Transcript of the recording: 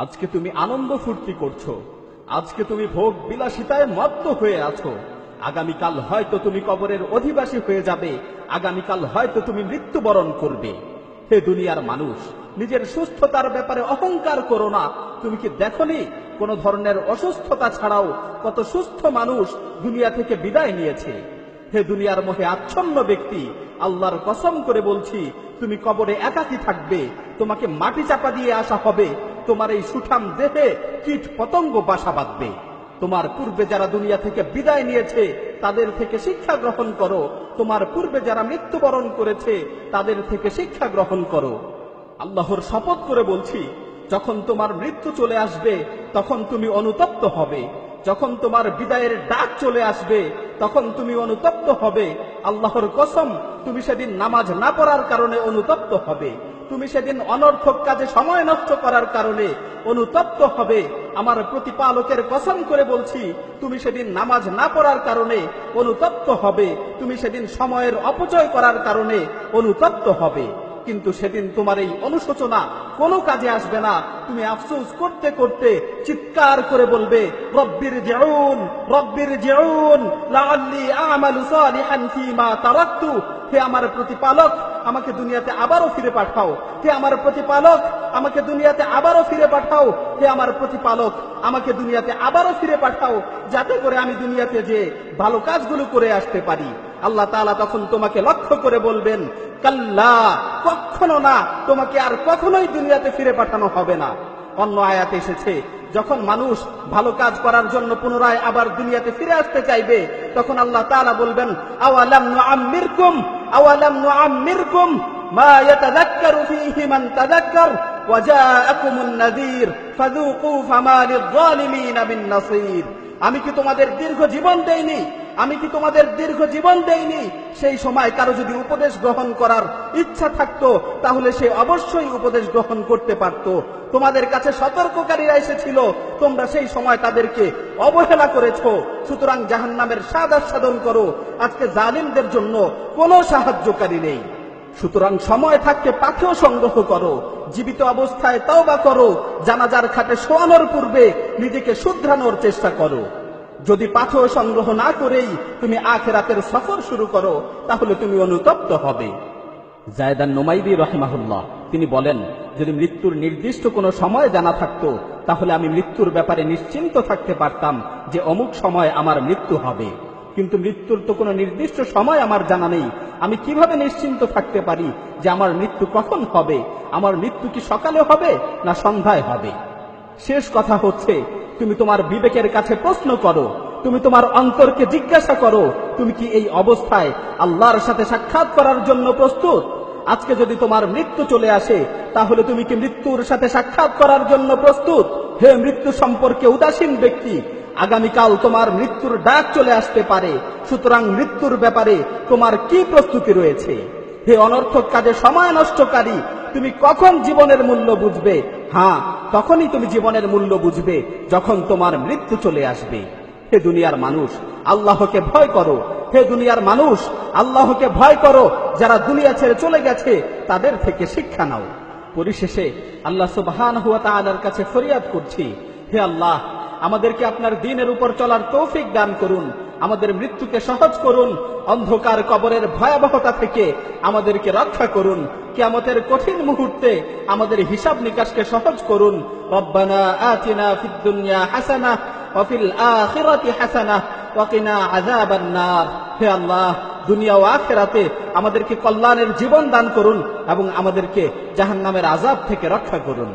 আজকে তুমি আনন্দ ফুর্তি করছো, আজকে তুমি ভোগ বিলাসিতায় মত্ত হয়ে আছো। আগামীকাল হয়তো তুমি কবরের অধিবাসী হয়ে যাবে, আগামীকাল হয়তো তুমি মৃত্যুবরণ করবে। হে দুনিয়ার মানুষ, নিজের সুস্থতার ব্যাপারে অহংকার করো না। তুমি কি দেখোনি কোন ধরনের অসুস্থতা ছাড়াও কত সুস্থ মানুষ দুনিয়া থেকে বিদায় নিয়েছে? হে দুনিয়ার মোহে আচ্ছন্ন ব্যক্তি, আল্লাহর কসম করে বলছি, তুমি কবরে একাকী থাকবে, তোমাকে মাটি চাপা দিয়ে আসা হবে, তোমার এই সুঠাম দেহে কীট পতঙ্গ বাসা বাঁধবে। তোমার পূর্বে যারা দুনিয়া থেকে বিদায় নিয়েছে তাদের থেকে শিক্ষা গ্রহণ করো, তোমার পূর্বে যারা মৃত্যুবরণ করেছে তাদের থেকে শিক্ষা গ্রহণ করো। আল্লাহর শপথ করে বলছি, যখন তোমার মৃত্যু চলে আসবে তখন তুমি অনুতপ্ত হবে, যখন তোমার বিদায়ের ডাক চলে আসবে তখন তুমি অনুতপ্ত হবে। আল্লাহর কসম, তুমি সেদিন নামাজ না পড়ার কারণে অনুতপ্ত হবে, তুমি সেদিন অনর্থক কাজে সময় নষ্ট করার কারণে অনুতপ্ত হবে। আমার প্রতিপালকের কসম করে বলছি, তুমি সেদিন নামাজ না পড়ার কারণে অনুতপ্ত হবে, তুমি সেদিন সময়ের অপচয় করার কারণে অনুতপ্ত হবে। কিন্তু সেদিন তোমার এই অনুশোচনা কোনো কাজে আসবে না। তুমি আফসোস করতে করতে চিৎকার করে বলবে, রব্বির জিউন, রব্বির জিউন লাআল্লি আমালু সালিহান ফীমা তারাকতু। হে আমার প্রতিপালক, আমাকে দুনিয়াতে আবারও ফিরে পাঠাও। হে আমার প্রতিপালক, আমাকে দুনিয়াতে আবারও ফিরে পাঠাও। হে আমার প্রতিপালক, আমাকে দুনিয়াতে আবারও ফিরে পাঠাও, যাতে করে আমি দুনিয়াতে যে ভালো কাজগুলো করে আসতে পারি। আল্লাহ তাআলা তখন তোমাকে লক্ষ্য করে বলবেন, কাল্লা, কখনো না, তোমাকে আর কখনোই দুনিয়াতে ফিরে পাঠানো হবে না। অন্য আয়াতে এসেছে, যখন মানুষ ভালো কাজ করার জন্য পুনরায় আবার দুনিয়াতে ফিরে আসতে চাইবে তখন আল্লাহ তাআলা বলবেন, আওয়ালাম নুআম্মিরকুম, আওয়ালাম নুআম্মিরকুম মা ইয়াতাযাক্কারু ফীহি মান তাযাক্কার ওয়া জাআকুমুন নাযীর ফাযুকু ফামা লিয-যালিমিনা মিন নাসীর। আমি কি তোমাদের দীর্ঘ জীবন দেইনি? আমি কি তোমাদের দীর্ঘ জীবন দেইনি? সেই সময় কারো যদি উপদেশ গ্রহণ করার ইচ্ছা থাকতো তাহলে সে অবশ্যই উপদেশ গ্রহণ করতে পারত। তোমাদের কাছে সতর্ককারীরা এসেছিল, তোমরা সেই সময় তাদেরকে অবহেলা করেছো। সুতরাং জাহান্নামের স্বাদ আস্বাদন করো। আজকে জালিমদের জন্য কোনো সাহায্যকারী নেই। সুতরাং সময় থাকতে পাথেয় সংগ্রহ করো, জীবিত অবস্থায় তওবা করো, জানাজার খাটে শোয়ানোর পূর্বে নিজেকে শুধরানোর চেষ্টা করো। যদি পাথেয় সংগ্রহ না করেই তুমি আখিরাতের সফর শুরু করো তাহলে তুমি অনুতপ্ত হবে। জায়দান নুমাইরি রাহিমাহুল্লাহ তিনি বলেন, যদি মৃত্যুর নির্দিষ্ট কোনো সময় জানা থাকতো তাহলে আমি মৃত্যুর ব্যাপারে নিশ্চিন্ত থাকতে পারতাম যে অমুক সময় আমার মৃত্যু হবে। কিন্তু মৃত্যুর তো কোনো নির্দিষ্ট সময় আমার জানা নেই। আমি কিভাবে নিশ্চিন্ত থাকতে পারি যে আমার মৃত্যু কখন হবে? আমার মৃত্যু কি সকালে হবে না সন্ধ্যায় হবে? শেষ কথা হচ্ছে, তুমি তোমার বিবেকের কাছে প্রশ্ন করো, তুমি তোমার অন্তরকে জিজ্ঞাসা করো, তুমি কি এই অবস্থায় আল্লাহর সাথে সাক্ষাৎ করার জন্য প্রস্তুত? আজকে যদি তোমার মৃত্যু চলে আসে তাহলে তুমি কি মৃত্যুর সাথে সাক্ষাৎ করার জন্য প্রস্তুত? হে মৃত্যু সম্পর্কে উদাসীন ব্যক্তি, আগামীকাল তোমার মৃত্যুর ডাক চলে আসতে পারে। সুতরাং মৃত্যুর ব্যাপারে তোমার কি প্রস্তুতি রয়েছে? হে অনর্থক কাজে সময় নষ্টকারী, তুমি কখন জীবনের মূল্য বুঝবে? হ্যাঁ, তখনই তুমি জীবনের মূল্য বুঝবে যখন তোমার মৃত্যু চলে আসবে। হে দুনিয়ার মানুষ, আল্লাহকে ভয় করো। হে দুনিয়ার মানুষ, আল্লাহকে ভয় করো। যারা দুনিয়া ছেড়ে চলে গেছে তাদের থেকে শিক্ষা নাও। পরিশেষে আল্লাহ সুবহানাহু ওয়া তাআলার কাছে ফরিয়াদ করছি, হে আল্লাহ, আমাদেরকে আপনার দ্বীনের উপর চলার তৌফিক দান করুন, আমাদের মৃত্যুকে সহজ করুন, অন্ধকার কবরের ভয়াবহতা থেকে আমাদেরকে রক্ষা করুন, কিয়ামতের কঠিন মুহূর্তে আমাদের হিসাব নিকাশকে সহজ করুন। রব্বানা আতিনা ফিদ দুনিয়া হাসানাহ ওয়া ফিল আখিরাতি হাসানাহ ওয়া কিনা আযাবান নার। হে আল্লাহ, দুনিয়া ও আখিরাতে আমাদেরকে কল্যাণের জীবন দান করুন এবং আমাদেরকে জাহান্নামের আযাব থেকে রক্ষা করুন।